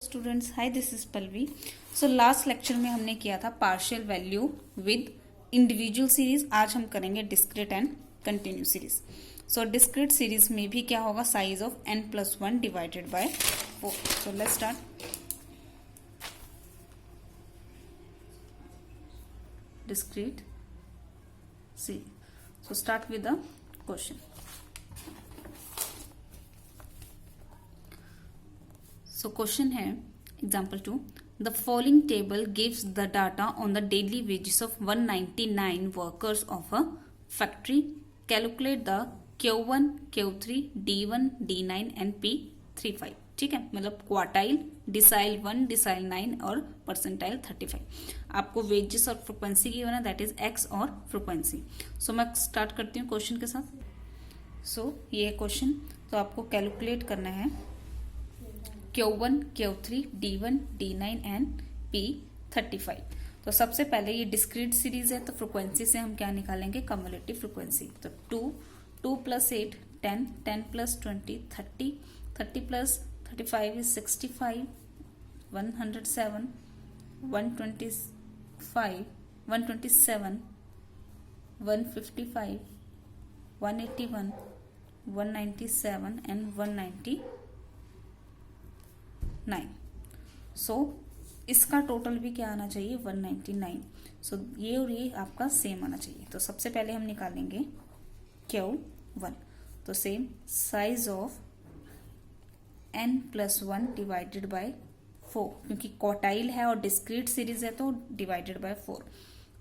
Students, hi, this is Pallavi. So last lecture में हमने किया था partial value with individual series. आज हम करेंगे discrete and continue series. So discrete series में भी क्या होगा, size of n+1 divided by 4। So let's start. Discrete series. So start with the question. So question है example 2. The following table gives the data on the daily wages of 199 workers of a factory. Calculate the Q1, Q3, D1, D9 and P35. ठीक है, मतलब quartile, decile 1, decile 9 और percentile 35। आपको wages और frequency की है, that is x और frequency. सो मैं स्टार्ट करती हूँ क्वेश्चन के साथ। सो ये क्वेश्चन, तो आपको कैलकुलेट करना है Q1, Q3, D1, D9 and P35। तो सबसे पहले ये डिस्क्रीट सीरीज है, तो फ्रिक्वेंसी से हम क्या निकालेंगे, कम्युलेटिव फ्रिक्वेंसी। तो 2 + 8 10, 10 + 20 30, 30 + 35 is 65, 107, 125, 127, 155, 181, 197 एंड 199। सो इसका टोटल भी क्या आना चाहिए, 199। सो ये और ये आपका सेम आना चाहिए। तो सबसे पहले हम निकालेंगे Q1। तो same size of n+1 divided by 4, क्योंकि क्वार्टाइल है और डिस्क्रीट सीरीज है तो डिवाइडेड बाय 4।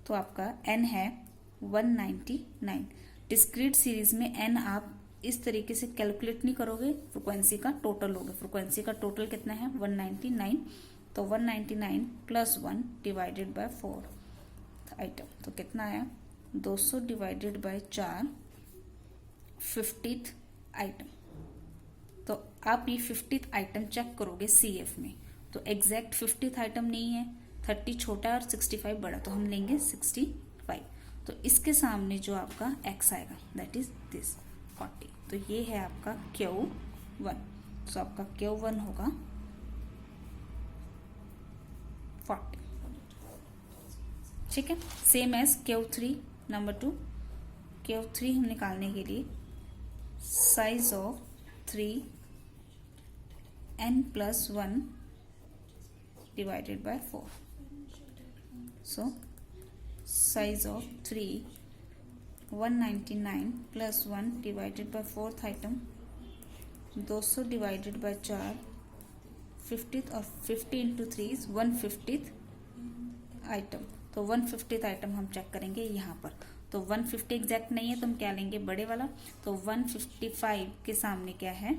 तो आपका n है 199। डिस्क्रीट सीरीज में n आप इस तरीके से कैलकुलेट नहीं करोगे, फ्रिक्वेंसी का टोटल होगा। फ्रिक्वेंसी का टोटल कितना है, 199। तो 199 + 1 डिवाइडेड बाय 4 आइटम, तो कितना आया, 200 डिवाइडेड बाय 4, 50th आइटम। तो आप ये 50th आइटम चेक करोगे CF में, तो एग्जैक्ट 50th आइटम नहीं है, 30 छोटा और 65 बड़ा, तो हम लेंगे 65। तो इसके सामने जो आपका x आएगा, दैट इज दिस 40। तो ये है आपका Q1। सो आपका Q1 होगा 40। ठीक है, same as Q3 number 2। Q3 हम निकालने के लिए size of 3 n+1 divided by 4। So size of 3 199 + 1 divided by 4th item, 200 divided by 4, 50th, और 50 × 3 is 150th आइटम। तो 150th आइटम हम चेक करेंगे यहाँ पर। तो 150 एग्जैक्ट नहीं है तो हम क्या लेंगे, बड़े वाला। तो 155 के सामने क्या है,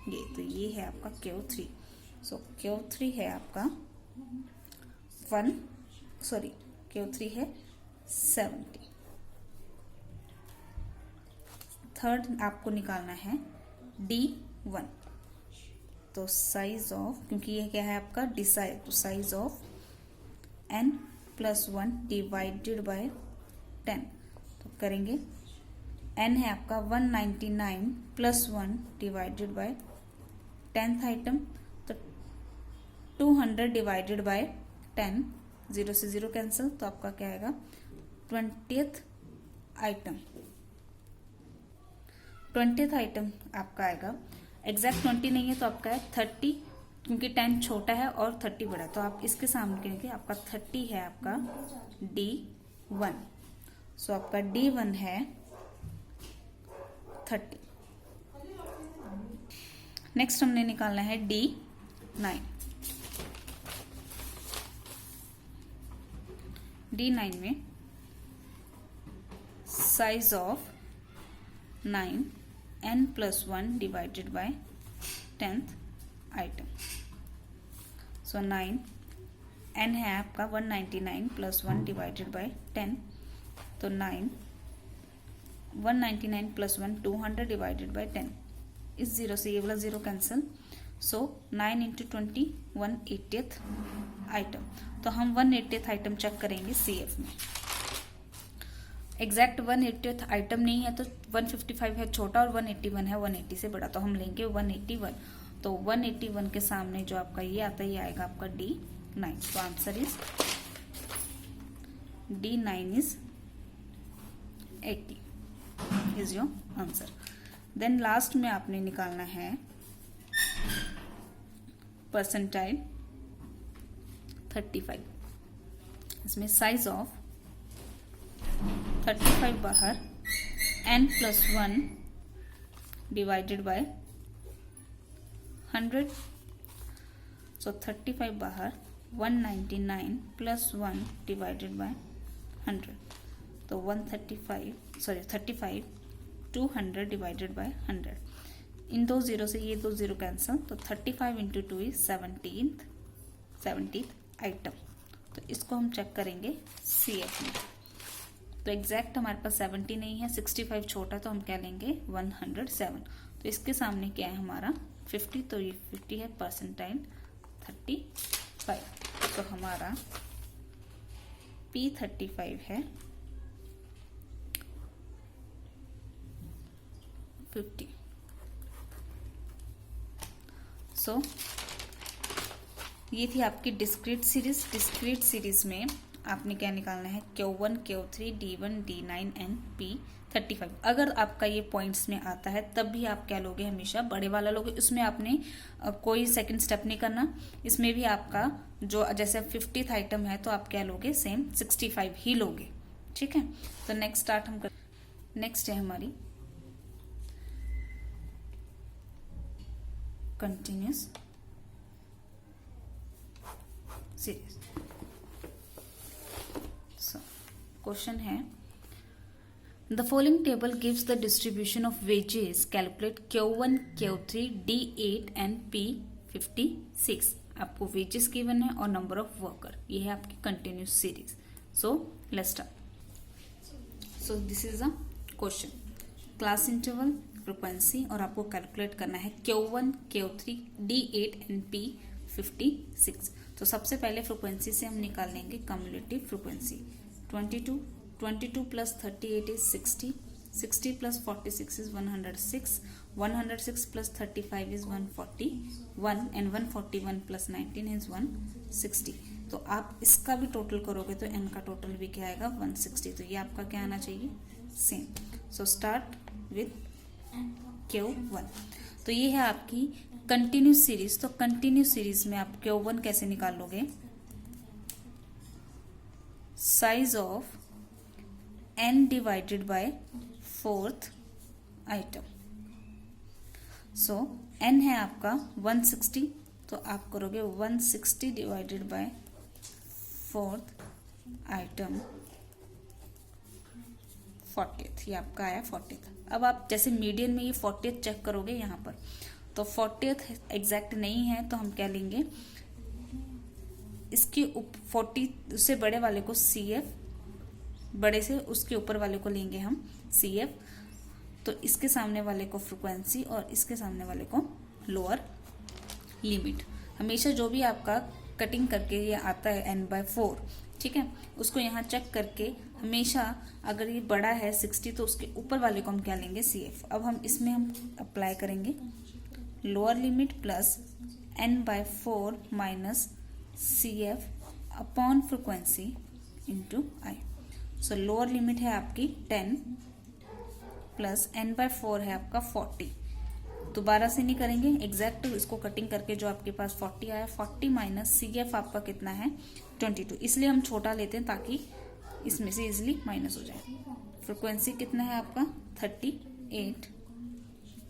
ये, तो ये है आपका Q3। सो Q3 है आपका Q3 है 70। थर्ड आपको निकालना है D1। तो साइज ऑफ, क्योंकि ये क्या है आपका डिसाइड, तो size of n+1 divided by 10। तो करेंगे, n है आपका 199 + 1 डिवाइडेड बाय 10th आइटम, तो 200 डिवाइडेड बाय 10, 0 से 0 कैंसिल, तो आपका क्या आएगा, 20th आइटम। 20th आइटम आपका आएगा, एग्जैक्ट 20 नहीं है तो आपका है 30, क्योंकि 10 छोटा है और 30 बड़ा, तो आप इसके सामने करेंगे, आपका 30 है आपका D1। सो आपका D1 है 30। नेक्स्ट हमने निकालना है D9। D9 में size of 9 n+1 divided by 10th item. So 9 n है आपका 199 + 1 डिवाइडेड बाय 10। तो 199 + 1 200 डिवाइडेड बाय 10 इस 0 से ये वाला 0 कैंसिल। सो 9 × 20 180th आइटम। तो हम 180th आइटम चेक करेंगे CF में। एग्जैक्ट 180th आइटम नहीं है तो 155 है छोटा और 181 है 180 से बड़ा, तो हम लेंगे 181। तो 181 के सामने जो आपका ये आता है ये आएगा आपका D9। तो answer is D9 is 80 is your answer. Then last में आपने निकालना है परसेंटाइल 35। इसमें साइज ऑफ 35 बाहर n+1 डिवाइडेड बाय 100। सो 35 बाहर 199 + 1 डिवाइडेड बाय 100। तो 35 200 डिवाइडेड बाय 100। इन दो जीरो से ये 2 जीरो कैंसिल, तो 35 × 2 इज 70th आइटम। तो इसको हम चेक करेंगे CF में। तो एग्जैक्ट हमारे पास 70 नहीं है, 65 छोटा, तो हम क्या लेंगे 107। तो इसके सामने क्या है हमारा 50, तो ये 50 है, परसेंटाइल 35। तो हमारा P35 है 50। सो ये थी आपकी डिस्क्रीट सीरीज। डिस्क्रीट सीरीज में आपने क्या निकालना है Q1 Q3 D1 D9 and P35। अगर आपका ये पॉइंट्स में आता है तब भी आप क्या लोगे, हमेशा बड़े वाला लोगे। उसमें आपने कोई सेकंड स्टेप नहीं करना। इसमें भी आपका जो जैसे 50th आइटम है तो आप क्या लोगे, सेम 65 ही लोगे। ठीक है, तो नेक्स्ट स्टार्ट हम कर। नेक्स्ट है हमारी कंटिन्यूस सीरीज। सो क्वेश्चन है the following table gives the distribution of wages, calculate Q1 Q3 D8 and P56। आपको वेजेस गिवन है और नंबर ऑफ वर्कर। ये है आपकी continuous series. So let's start. So this is a question, class interval, frequency, और आपको calculate करना है Q1 Q3 D8 and P56। तो सबसे पहले फ्रीक्वेंसी से हम निकाल लेंगे cumulative frequency. 22 + 38 is 60, 60 + 46 is 106, 106 + 35 is 141 and 141 + 19 is 160। तो आप इसका भी टोटल करोगे तो n का टोटल भी क्या आएगा 160। तो ये आपका क्या आना चाहिए, same. So start with Q1। तो ये है आपकी कंटिन्यूस सीरीज। तो कंटिन्यूस सीरीज में आप Q1 कैसे निकालोगे, size of n divided by 4th item. So n है आपका 160, तो आप करोगे 160 divided by 4th item 40th। ये आपका आया 40th। अब आप जैसे मीडियन में ये 40th चेक करोगे यहाँ पर, तो 40th एग्जैक्ट नहीं है, तो हम क्या लेंगे, इसके 40 से बड़े वाले को CF, बड़े से उसके ऊपर वाले को लेंगे हम CF। तो इसके सामने वाले को फ्रीक्वेंसी और इसके सामने वाले को लोअर लिमिट। हमेशा जो भी आपका कटिंग करके ये आता है n/4, ठीक है, उसको यहाँ चेक करके हमेशा अगर ये बड़ा है 60 तो उसके ऊपर वाले को हम क्या लेंगे CF। अब हम इसमें हम अप्लाई करेंगे lower limit plus n/4 minus CF upon frequency into I। So lower limit है आपकी 10 प्लस n/4 है आपका 40। दोबारा से नहीं करेंगे, एग्जैक्ट इसको कटिंग करके जो आपके पास 40 आया, 40 माइनस CF आपका कितना है 22। इसलिए हम छोटा लेते हैं ताकि इसमें से इजिली माइनस हो जाए। फ्रीक्वेंसी कितना है आपका 38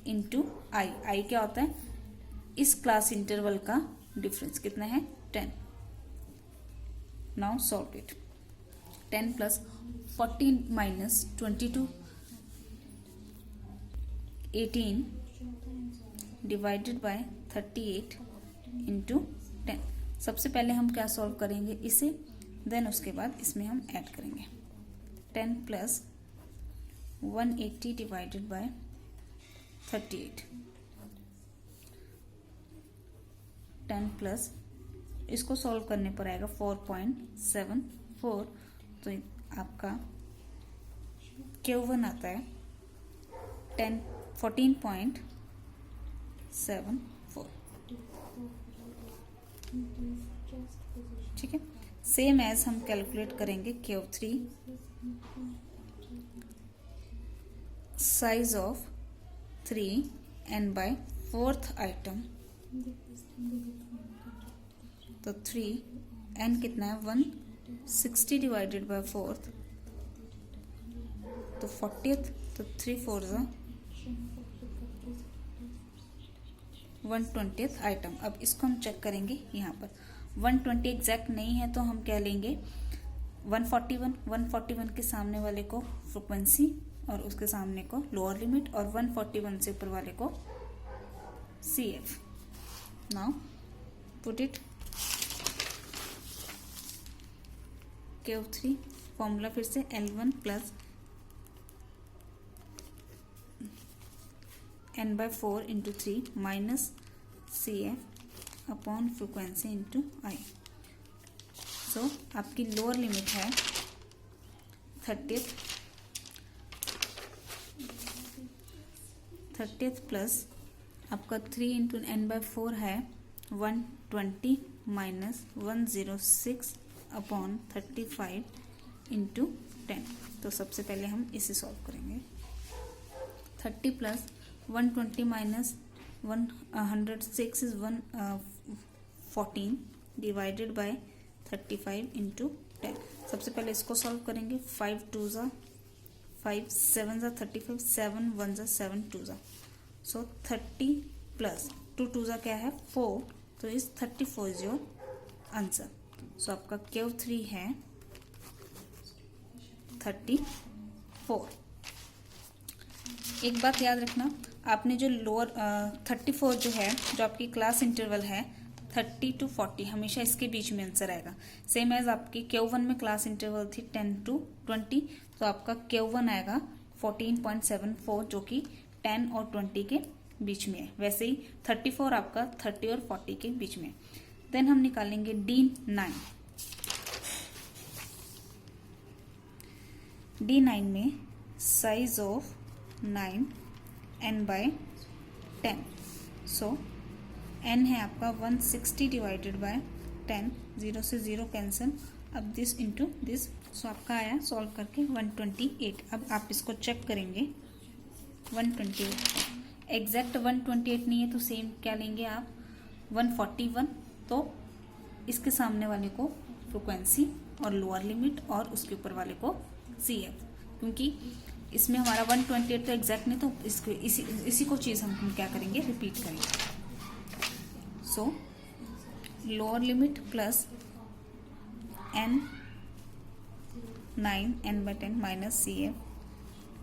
इंटू I क्या होता है, इस क्लास इंटरवल का डिफरेंस कितना है 10। Now solve it. 10 + 40 minus 22 18 divided by 38 into 10। सबसे पहले हम क्या सॉल्व करेंगे इसे, देन उसके बाद इसमें हम ऐड करेंगे 10 + 180 डिवाइडेड बाय 38। 10 प्लस इसको सॉल्व करने पर आएगा 4.74। तो आपका Q1 आता है 14.74। ठीक है। सेम एज हम कैलकुलेट करेंगे Q3 size of 3 n by 4th item. तो 3 n कितना है 160 डिवाइडेड बाय 4th तो 40th। तो 3 4 120th आइटम। अब इसको हम चेक करेंगे। यहाँ पर 120 एग्जैक्ट नहीं है तो हम क्या लेंगे 141 के सामने वाले को फ्रिक्वेंसी और उसके सामने को लोअर लिमिट और 141 से ऊपर वाले को CF। Now put it Q3 formula फिर से L1 plus n by 4 into 3 minus CF upon frequency into I। सो आपकी लोअर लिमिट है 30th प्लस आपका 3 इंटू n by 4 है 120 माइनस 106 अपॉन 35 इंटू 10। तो सबसे पहले हम इसे सॉल्व करेंगे। 30 plus 120 minus 106 is 114 divided by 35 into 10। सबसे पहले इसको सॉल्व करेंगे। 5 2 ज़ा 5 7 ज़ा 35 7 1 ज़ा 7 2 ज़ा। सो 30 प्लस 2 2 ज़ा क्या है 4 तो इस 34 इज योर आंसर। सो आपका Q3 है 34। एक बात याद रखना, आपने जो लोअर 34 जो है जो आपकी क्लास इंटरवल है 30 to 40 हमेशा इसके बीच में आंसर आएगा। सेम एज आपकी Q1 में क्लास इंटरवल थी 10 to 20 तो आपका Q1 आएगा 14.74 जो कि 10 और 20 के बीच में है। वैसे ही 34 आपका 30 और 40 के बीच में। देन हम निकालेंगे D9। D9 में size of 9 n by 10। So n है आपका 160 डिवाइडेड बाय 10 0 से 0 कैंसिल। अब दिस इंटू दिस। सो आपका आया सॉल्व करके 128। अब आप इसको चेक करेंगे 128 एग्जैक्ट 128 नहीं है तो सेम क्या लेंगे आप 141। तो इसके सामने वाले को फ्रिक्वेंसी और लोअर लिमिट और उसके ऊपर वाले को CF। क्योंकि इसमें हमारा 128 तो एग्जैक्ट नहीं तो इसको इसी को चीज़ हम क्या करेंगे रिपीट करेंगे। सो lower limit plus n 9 by 10 minus CF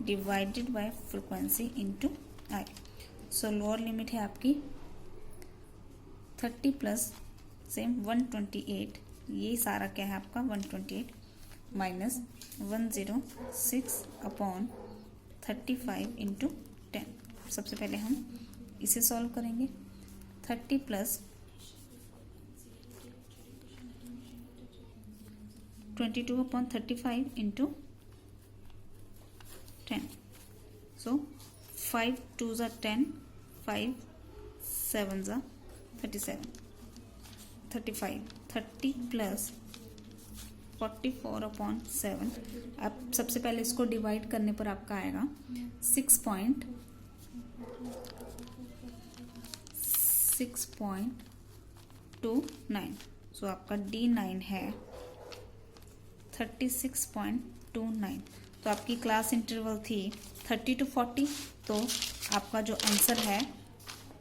divided by frequency into I। So lower limit है आपकी 30 प्लस सेम 128। ये सारा क्या है आपका 128 माइनस 106 अपॉन 35 इंटू 10। सबसे पहले हम इसे सॉल्व करेंगे। 30 प्लस 22 अपॉन 35 इंटू 10। सो 5 2 ज़ा 10 5 7 ज़ा 37 35 30 प्लस 44 अपॉन 7। अब सबसे पहले इसको डिवाइड करने पर आपका आएगा 6.29। सो आपका D9 है 36.29। तो आपकी क्लास इंटरवल थी 30 to 40 तो आपका जो आंसर है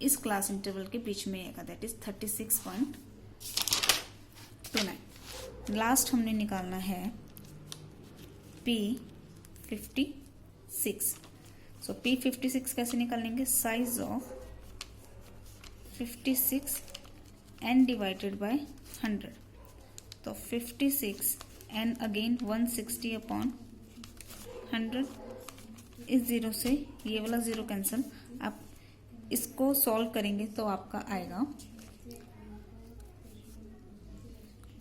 इस क्लास इंटरवल के बीच में आएगा दैट इज 36.29। लास्ट हमने निकालना है P56। सो P56 कैसे निकालेंगे size of 56 n divided by 100। तो 56 n अगेन 160 अपॉन 100 इस जीरो से ये वाला जीरो कैंसिल। आप इसको सॉल्व करेंगे तो आपका आएगा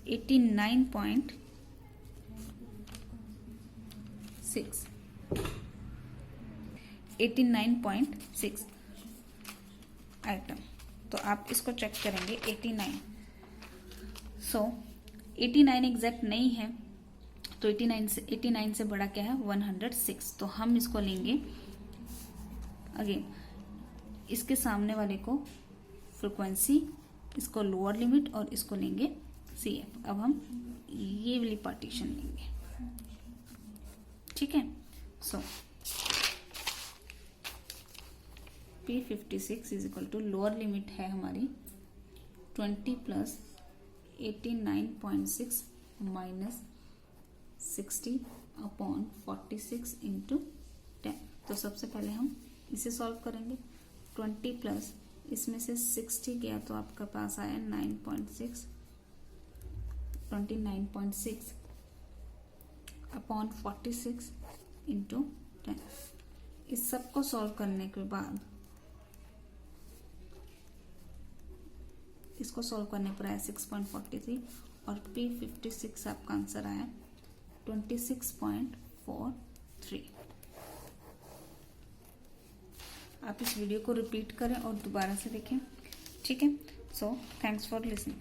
89.6 आइटम। तो आप इसको चेक करेंगे 89। सो 89 एग्जैक्ट नहीं है, तो 89 से बड़ा क्या है 106। तो हम इसको लेंगे अगेन, इसके सामने वाले को फ्रीक्वेंसी, इसको लोअर लिमिट और इसको लेंगे CF। अब हम ये वाली पार्टीशन लेंगे, ठीक है। So P56 is equal to lower limit है हमारी 20 प्लस 89.6 माइनस 60 अपॉन 46 इंटू 10। तो सबसे पहले हम इसे सॉल्व करेंगे। 20 प्लस इसमें से 60 गया तो आपका पास आया 9.6, 29.6 अपॉन 46 इंटू 10। इस सब को सॉल्व करने के बाद इसको सॉल्व करने पर आया 6.43 और P56 आपका आंसर आया 26.43। आप इस वीडियो को रिपीट करें और दोबारा से देखें, ठीक है। So thanks for listening.